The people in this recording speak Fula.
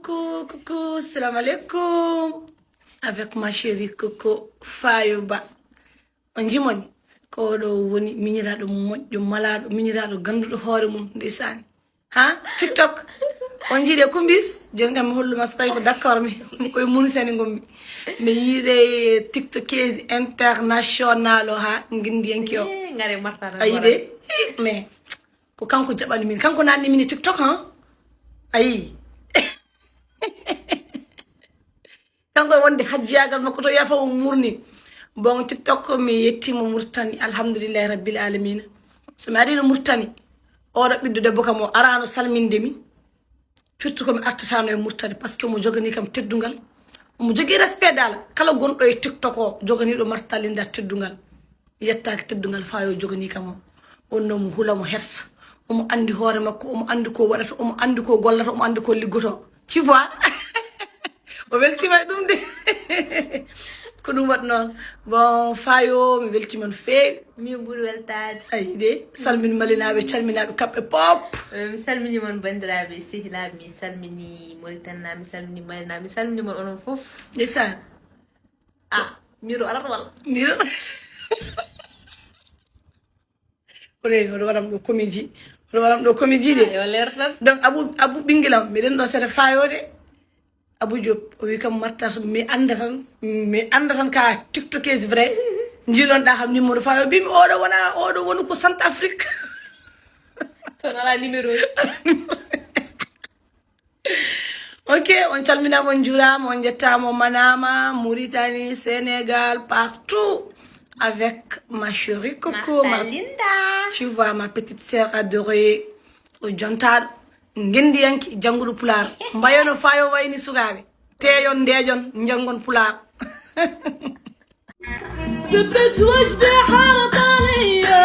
coucou, salam alaikum. Avec ma chérie Coco Fayouba. On jimoni ko do woni miñiraɗo moƴƴo malaɗo miñiraɗo ganduɗo hoore mum ndisani ha TikTok on jiiɗe kumbis joni kam mi holluma so tawi ko d'accord mi koye Mauritanie gommi mi yiide TikTokeuse international o ha guindiyanki o ngare martana ayide mais ko kanko jaɓani min kanko nanni min TikTok ha ayi kanko wonde hajjagal makko to yafa o murni bon TikTok mi yettimo Mauritanie alhamdulillahi rabbil alamin so mi ari no Mauritanie oɗo ɓiɗɗo debbo kam o arano salmindemi surtout komi artatano e Mauritanie par ce que mo jogani kam teddungal omo jogui respect dal kala gonɗo e TikTok o joganiɗo martalinda teddungal yettaki teddungal fayo jogani kam o wonno mo hula mo hersa omo andi hoore makko omo andi ko waɗata omo andi ko gollata omo andi ko liggoto tu vois o weltima e ɗum de ko ɗum waɗi noon bon fayo mi weltima no feewi mi ɓuuri weltade ayi de salmini malinaɓe calminaɓe kamɓe pop mi salmini mon bandiraɓe sehilaɓe mi salmini Mauritanie mi salmini malinaɓe mi salmini mon onon foof ndeysaan miro arata walla miro oɗe oɗo waɗam ɗo comédie oɗo waɗam ɗo comédie de yo leer tan donc abou ɓinguelam miɗen ɗo seeɗa fayode Abou Diop o wi kam marta so mi anda tan ka TikTokeuse vrai jiiɗonɗa kam numéro fayo bimi oɗo woni ko Centre Afrique ton ala numéro ok on calminama on juurama on jettama on manama Mauritanie Sénégal partout avec ma chérie Coco Linda tu vois ma petite sœur adorée o jontaɗo gendiyanki jangguɗo pular mbayono fayo wayni sukaɓe teyon ndejon jangon pular ثبت وجدي حالة طرية